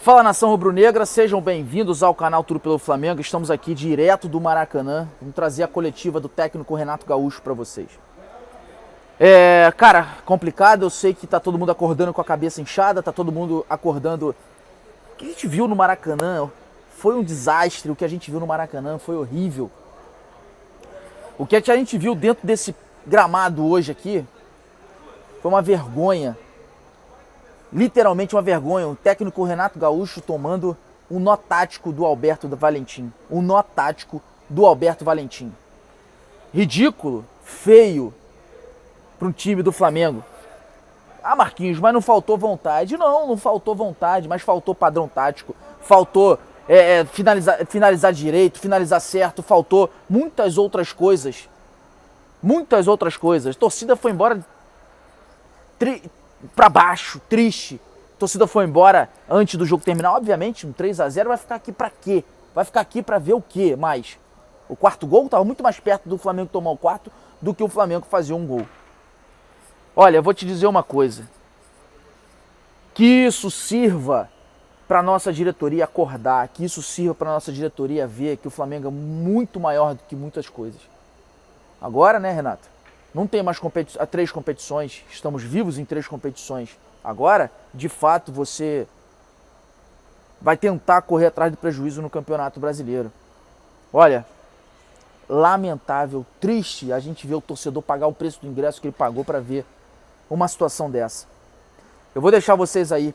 Fala, nação rubro-negra, sejam bem-vindos ao canal Tudo pelo Flamengo. Estamos aqui direto do Maracanã, vamos trazer a coletiva do técnico Renato Gaúcho para vocês. Cara, complicado, eu sei que tá todo mundo acordando com a cabeça inchada, tá todo mundo acordando. O que a gente viu no Maracanã foi um desastre, o que a gente viu no Maracanã foi horrível. O que a gente viu dentro desse gramado hoje aqui foi uma vergonha. Literalmente uma vergonha. O técnico Renato Gaúcho tomando um nó tático do Alberto Valentim. Um nó tático do Alberto Valentim. Ridículo, feio para um time do Flamengo. Ah, Marquinhos, mas não faltou vontade. Não faltou vontade, mas faltou padrão tático. Faltou finalizar direito, finalizar certo. Faltou muitas outras coisas. Muitas outras coisas. A torcida foi embora pra baixo, triste. A torcida foi embora antes do jogo terminar. Obviamente, um 3-0 vai ficar aqui pra quê? Vai ficar aqui pra ver o quê mais? O quarto gol estava muito mais perto do Flamengo tomar o quarto do que o Flamengo fazer um gol. Olha, eu vou te dizer uma coisa. Que isso sirva pra nossa diretoria acordar, que isso sirva pra nossa diretoria ver que o Flamengo é muito maior do que muitas coisas. Agora, né, Renato? Não tem mais 3 competições, estamos vivos em 3 competições. Agora, de fato, você vai tentar correr atrás do prejuízo no Campeonato Brasileiro. Olha, lamentável, triste a gente ver o torcedor pagar o preço do ingresso que ele pagou para ver uma situação dessa. Eu vou deixar vocês aí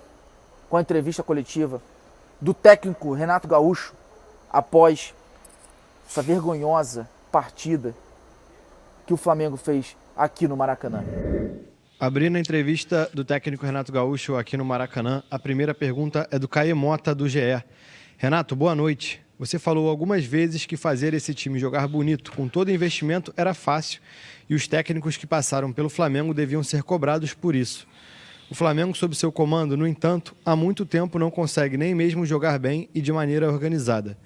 com a entrevista coletiva do técnico Renato Gaúcho após essa vergonhosa partida que o Flamengo fez aqui no Maracanã. Abrindo a entrevista do técnico Renato Gaúcho aqui no Maracanã, a primeira pergunta é do Caê Mota, do GE. Renato, boa noite. Você falou algumas vezes que fazer esse time jogar bonito, com todo investimento, era fácil e os técnicos que passaram pelo Flamengo deviam ser cobrados por isso. O Flamengo, sob seu comando, no entanto, há muito tempo não consegue nem mesmo jogar bem e de maneira organizada.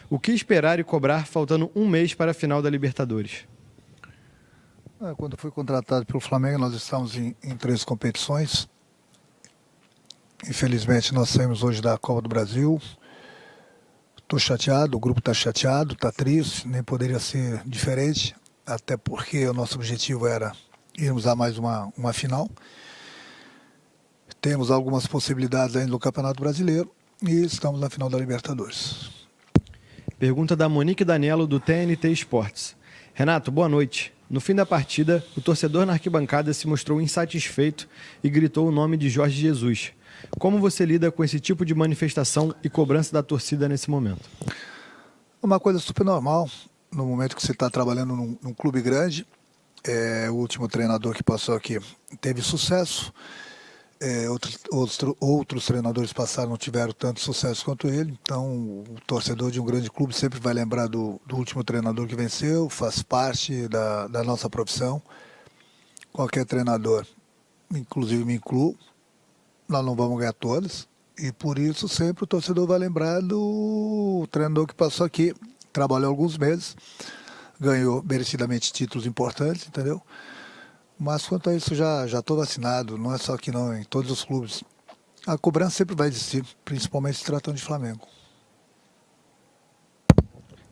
O que esperar e cobrar faltando um mês para a final da Libertadores? Quando fui contratado pelo Flamengo, nós estamos em 3 competições. Infelizmente, nós saímos hoje da Copa do Brasil. Estou chateado, o grupo está chateado, está triste, nem poderia ser diferente, até porque o nosso objetivo era irmos a mais uma final. Temos algumas possibilidades ainda no Campeonato Brasileiro e estamos na final da Libertadores. Pergunta da Monique Danello, do TNT Esportes. Renato, boa noite. No fim da partida, o torcedor na arquibancada se mostrou insatisfeito e gritou o nome de Jorge Jesus. Como você lida com esse tipo de manifestação e cobrança da torcida nesse momento? É uma coisa super normal, no momento que você está trabalhando num clube grande. O último treinador que passou aqui teve sucesso. Outros treinadores passaram não tiveram tanto sucesso quanto ele, então o torcedor de um grande clube sempre vai lembrar do último treinador que venceu, faz parte da nossa profissão. Qualquer treinador, inclusive me incluo, nós não vamos ganhar todas, e por isso sempre o torcedor vai lembrar do treinador que passou aqui, trabalhou alguns meses, ganhou merecidamente títulos importantes, entendeu? Mas quanto a isso já estou vacinado, não é só aqui não, em todos os clubes. A cobrança sempre vai existir, principalmente se tratando de Flamengo.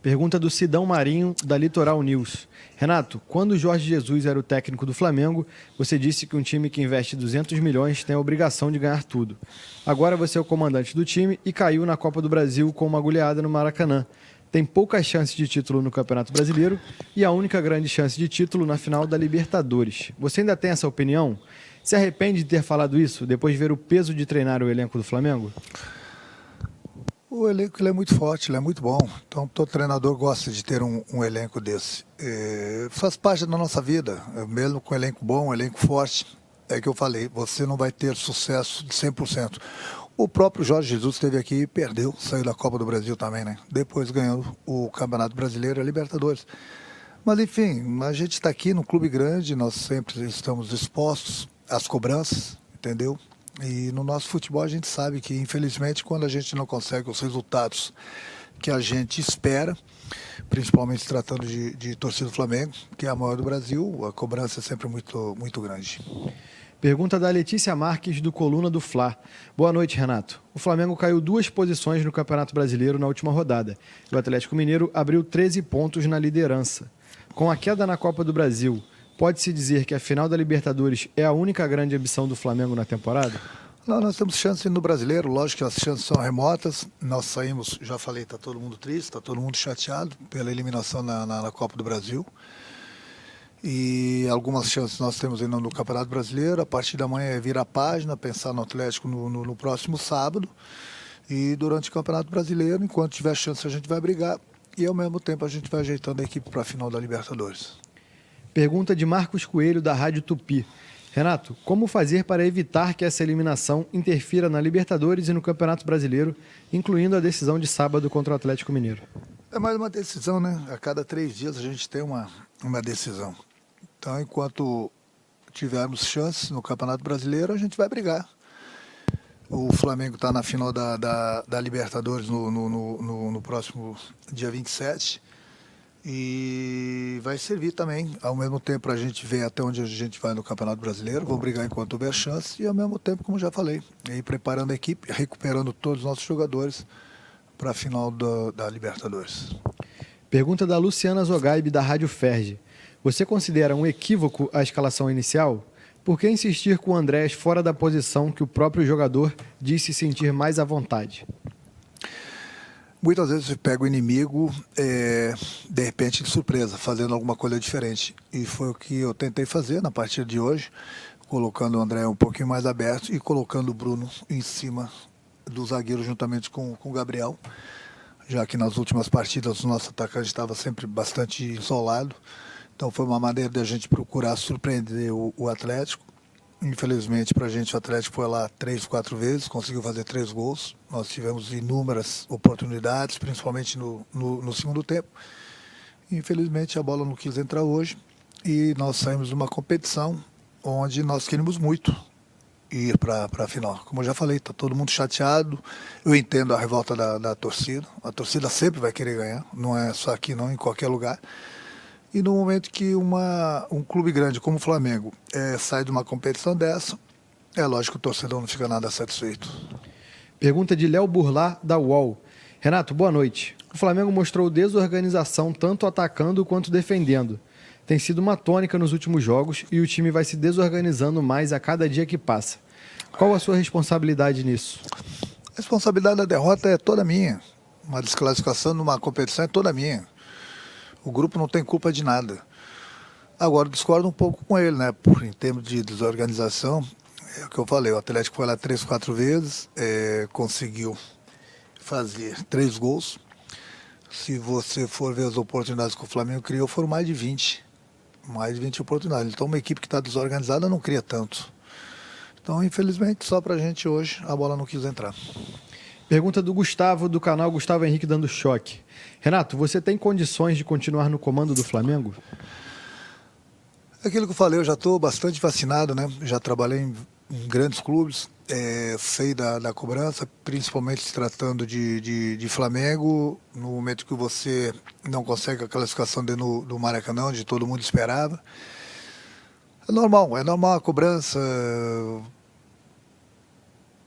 Pergunta do Sidão Marinho, da Litoral News. Renato, quando o Jorge Jesus era o técnico do Flamengo, você disse que um time que investe 200 milhões tem a obrigação de ganhar tudo. Agora você é o comandante do time e caiu na Copa do Brasil com uma goleada no Maracanã. Tem poucas chances de título no Campeonato Brasileiro e a única grande chance de título na final da Libertadores. Você ainda tem essa opinião? Se arrepende de ter falado isso depois de ver o peso de treinar o elenco do Flamengo? O elenco ele é muito forte, ele é muito bom. Então todo treinador gosta de ter um elenco desse. Faz parte da nossa vida, mesmo com um elenco bom, um elenco forte. É que eu falei, você não vai ter sucesso de 100%. O próprio Jorge Jesus esteve aqui e perdeu, saiu da Copa do Brasil também, né? Depois ganhou o Campeonato Brasileiro e a Libertadores. Mas enfim, a gente está aqui no clube grande, nós sempre estamos expostos às cobranças, entendeu? E no nosso futebol a gente sabe que, infelizmente, quando a gente não consegue os resultados que a gente espera, principalmente se tratando de torcida do Flamengo, que é a maior do Brasil, a cobrança é sempre muito, muito grande. Pergunta da Letícia Marques, do Coluna do Fla. Boa noite, Renato. O Flamengo caiu 2 posições no Campeonato Brasileiro na última rodada. O Atlético Mineiro abriu 13 pontos na liderança. Com a queda na Copa do Brasil, pode-se dizer que a final da Libertadores é a única grande ambição do Flamengo na temporada? Não, nós temos chance no Brasileiro, lógico que as chances são remotas. Nós saímos, já falei, está todo mundo triste, está todo mundo chateado pela eliminação na Copa do Brasil. E algumas chances nós temos ainda no Campeonato Brasileiro. A partir da manhã é virar a página, pensar no Atlético no próximo sábado. E durante o Campeonato Brasileiro, enquanto tiver chance, a gente vai brigar. E ao mesmo tempo a gente vai ajeitando a equipe para a final da Libertadores. Pergunta de Marcos Coelho, da Rádio Tupi. Renato, como fazer para evitar que essa eliminação interfira na Libertadores e no Campeonato Brasileiro, incluindo a decisão de sábado contra o Atlético Mineiro? É mais uma decisão, né? A cada 3 dias a gente tem uma decisão. Então, enquanto tivermos chances no Campeonato Brasileiro, a gente vai brigar. O Flamengo está na final da Libertadores no próximo dia 27. E vai servir também, ao mesmo tempo, para a gente ver até onde a gente vai no Campeonato Brasileiro. Vou brigar enquanto houver chance e, ao mesmo tempo, como já falei, ir preparando a equipe, recuperando todos os nossos jogadores para a final da Libertadores. Pergunta da Luciana Zogaib, da Rádio Ferge. Você considera um equívoco a escalação inicial? Por que insistir com o Andrés fora da posição que o próprio jogador disse sentir mais à vontade? Muitas vezes você pega o inimigo, de repente, de surpresa, fazendo alguma coisa diferente. E foi o que eu tentei fazer na partida de hoje, colocando o André um pouquinho mais aberto e colocando o Bruno em cima do zagueiro juntamente com o Gabriel, já que nas últimas partidas o nosso atacante estava sempre bastante isolado. Então foi uma maneira de a gente procurar surpreender o Atlético. Infelizmente, para a gente, o Atlético foi lá 3, 4 vezes, conseguiu fazer 3 gols. Nós tivemos inúmeras oportunidades, principalmente no segundo tempo. Infelizmente, a bola não quis entrar hoje e nós saímos de uma competição onde nós queríamos muito ir para a final. Como eu já falei, está todo mundo chateado. Eu entendo a revolta da torcida. A torcida sempre vai querer ganhar, não é só aqui, não, em qualquer lugar. E no momento que um clube grande como o Flamengo sai de uma competição dessa, é lógico que o torcedor não fica nada satisfeito. Pergunta de Léo Burlá, da UOL. Renato, boa noite. O Flamengo mostrou desorganização tanto atacando quanto defendendo. Tem sido uma tônica nos últimos jogos e o time vai se desorganizando mais a cada dia que passa. Qual a sua responsabilidade nisso? A responsabilidade da derrota é toda minha. Uma desclassificação numa competição é toda minha. O grupo não tem culpa de nada. Agora, discordo um pouco com ele, né? Em termos de desorganização, é o que eu falei, o Atlético foi lá 3, 4 vezes, conseguiu fazer 3 gols. Se você for ver as oportunidades que o Flamengo criou, foram mais de 20. Mais de 20 oportunidades. Então, uma equipe que está desorganizada não cria tanto. Então, infelizmente, só pra gente hoje, a bola não quis entrar. Pergunta do Gustavo, do canal Gustavo Henrique Dando Choque. Renato, você tem condições de continuar no comando do Flamengo? Aquilo que eu falei, eu já estou bastante vacinado, né? Já trabalhei em grandes clubes, sei da cobrança, principalmente se tratando de Flamengo, no momento que você não consegue a classificação dentro do Maracanã, onde todo mundo esperava. É normal a cobrança.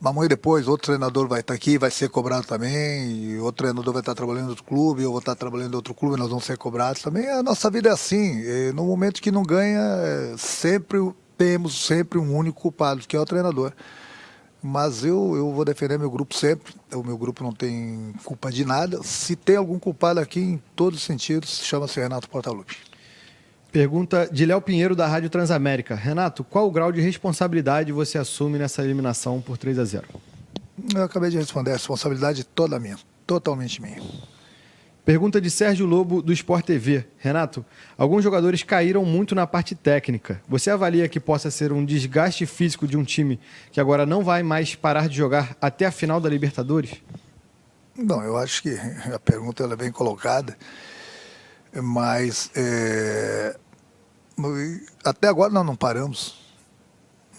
Amanhã depois, outro treinador vai estar aqui, vai ser cobrado também, e outro treinador vai estar trabalhando em outro clube, eu vou estar trabalhando em outro clube, nós vamos ser cobrados também. A nossa vida é assim, no momento que não ganha, temos sempre um único culpado, que é o treinador. Mas eu vou defender meu grupo sempre, o meu grupo não tem culpa de nada. Se tem algum culpado aqui, em todos os sentidos, chama-se Renato Portaluppi. Pergunta de Léo Pinheiro, da Rádio Transamérica. Renato, qual o grau de responsabilidade você assume nessa eliminação por 3-0? Eu acabei de responder, a responsabilidade é toda minha, totalmente minha. Pergunta de Sérgio Lobo, do Sport TV. Renato, alguns jogadores caíram muito na parte técnica. Você avalia que possa ser um desgaste físico de um time que agora não vai mais parar de jogar até a final da Libertadores? Não, eu acho que a pergunta ela é bem colocada, mas até agora nós não paramos.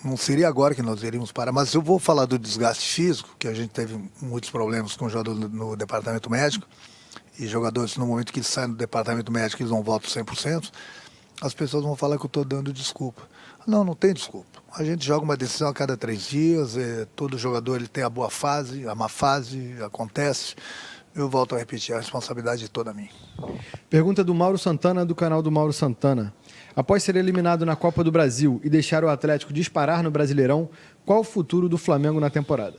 Não seria agora que nós iríamos parar, mas eu vou falar do desgaste físico, que a gente teve muitos problemas com o jogador no departamento médico, e jogadores, no momento que saem do departamento médico, eles não voltam 100%. as pessoas vão falar que eu estou dando desculpa. Não, não tem desculpa. A gente joga uma decisão a cada 3 dias, todo jogador ele tem a boa fase, a má fase, acontece. Eu volto a repetir, a responsabilidade é toda minha. Pergunta do Mauro Santana, do canal do Mauro Santana. Após ser eliminado na Copa do Brasil e deixar o Atlético disparar no Brasileirão, qual o futuro do Flamengo na temporada?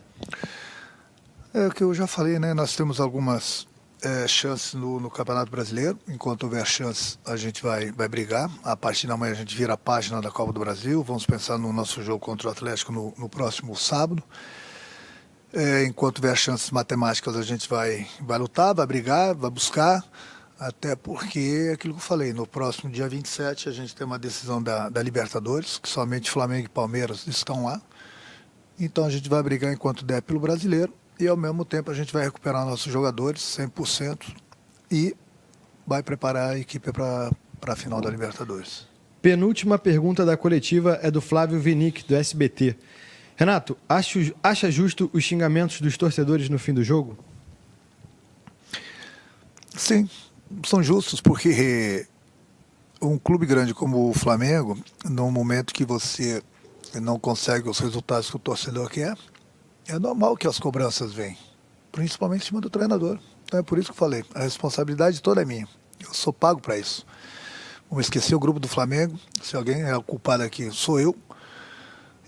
É o que eu já falei, né? Nós temos algumas chances no Campeonato Brasileiro. Enquanto houver chances, a gente vai brigar. A partir da manhã a gente vira a página da Copa do Brasil. Vamos pensar no nosso jogo contra o Atlético no próximo sábado. Enquanto houver chances matemáticas, a gente vai lutar, vai brigar, vai buscar. Até porque, aquilo que eu falei, no próximo dia 27 a gente tem uma decisão da Libertadores, que somente Flamengo e Palmeiras estão lá. Então a gente vai brigar enquanto der pelo Brasileiro e ao mesmo tempo a gente vai recuperar nossos jogadores 100% e vai preparar a equipe para a final da Libertadores. Penúltima pergunta da coletiva é do Flávio Vinick, do SBT. Renato, acha justo os xingamentos dos torcedores no fim do jogo? Sim. São justos porque um clube grande como o Flamengo, no momento que você não consegue os resultados que o torcedor quer, é normal que as cobranças venham, principalmente em cima do treinador. Então é por isso que eu falei, a responsabilidade toda é minha. Eu sou pago para isso. Vamos esquecer o grupo do Flamengo, se alguém é o culpado aqui, sou eu.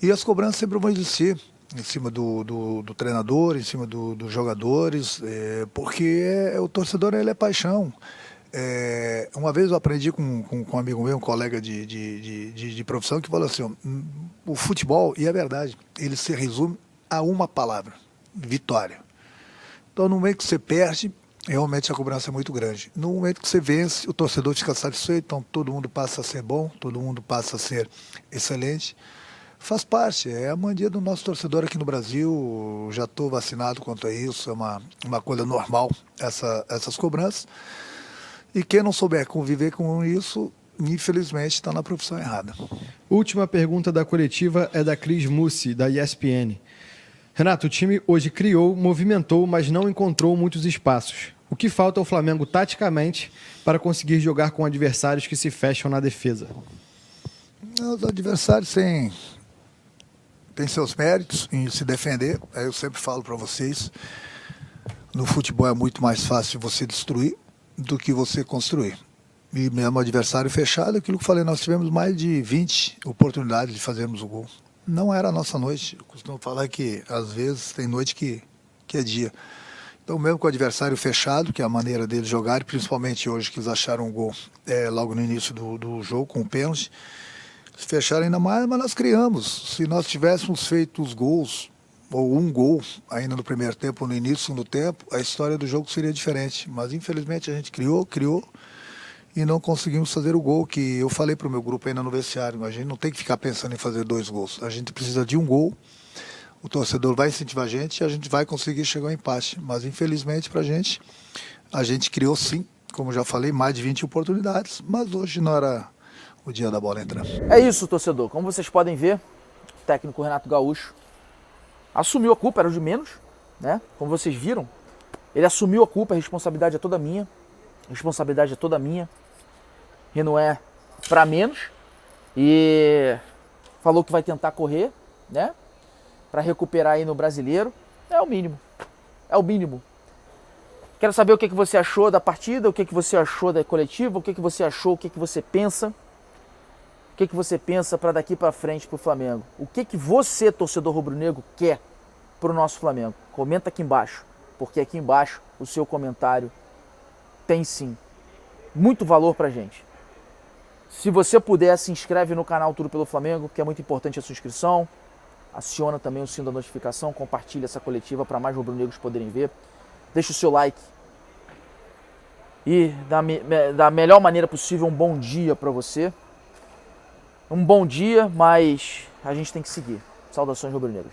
E as cobranças sempre vão existir em cima do treinador, em cima dos jogadores, porque o torcedor ele é paixão. Uma vez eu aprendi com um amigo meu, um colega de profissão, que falou assim, o futebol, e é verdade, ele se resume a uma palavra, vitória. Então no momento que você perde, realmente a cobrança é muito grande. No momento que você vence, o torcedor fica satisfeito, então todo mundo passa a ser bom, todo mundo passa a ser excelente. Faz parte, é a mania do nosso torcedor aqui no Brasil, já estou vacinado quanto a isso, é uma coisa normal essas cobranças. E quem não souber conviver com isso, infelizmente está na profissão errada. Última pergunta da coletiva é da Cris Mussi, da ESPN. Renato, o time hoje criou, movimentou, mas não encontrou muitos espaços. O que falta ao Flamengo taticamente para conseguir jogar com adversários que se fecham na defesa? Os adversários têm seus méritos em se defender. Eu sempre falo para vocês, no futebol é muito mais fácil você destruir do que você construir. E mesmo adversário fechado, aquilo que eu falei, nós tivemos mais de 20 oportunidades de fazermos o gol. Não era a nossa noite. Eu costumo falar que às vezes tem noite que é dia. Então mesmo com o adversário fechado, que é a maneira deles jogarem, principalmente hoje que eles acharam um gol logo no início do jogo, com o pênalti, se fecharam ainda mais, mas nós criamos. Se nós tivéssemos feito os gols, ou um gol ainda no primeiro tempo, ou no início do segundo tempo, a história do jogo seria diferente. Mas infelizmente a gente criou e não conseguimos fazer o gol, que eu falei para o meu grupo ainda no vestiário. A gente não tem que ficar pensando em fazer 2 gols. A gente precisa de um gol, o torcedor vai incentivar a gente e a gente vai conseguir chegar ao empate. Mas infelizmente para a gente criou sim, como já falei, mais de 20 oportunidades, mas hoje não era o dia da bola entrar. É isso, torcedor. Como vocês podem ver, o técnico Renato Gaúcho assumiu a culpa, era o de menos, né? Como vocês viram, ele assumiu a culpa, a responsabilidade é toda minha. A responsabilidade é toda minha. E não é pra menos. E falou que vai tentar correr, né? Pra recuperar aí no Brasileiro. É o mínimo. É o mínimo. Quero saber o que você achou da partida, o que você achou da coletiva, o que você achou, o que você pensa. O que você pensa para daqui para frente para o Flamengo? O que você, torcedor rubro-negro, quer para o nosso Flamengo? Comenta aqui embaixo, porque aqui embaixo o seu comentário tem sim muito valor para a gente. Se você puder, se inscreve no canal Tudo Pelo Flamengo, que é muito importante a sua inscrição. Aciona também o sino da notificação, compartilha essa coletiva para mais rubro-negros poderem ver. Deixa o seu like. E da melhor maneira possível, um bom dia para você. Um bom dia, mas a gente tem que seguir. Saudações rubro-negros.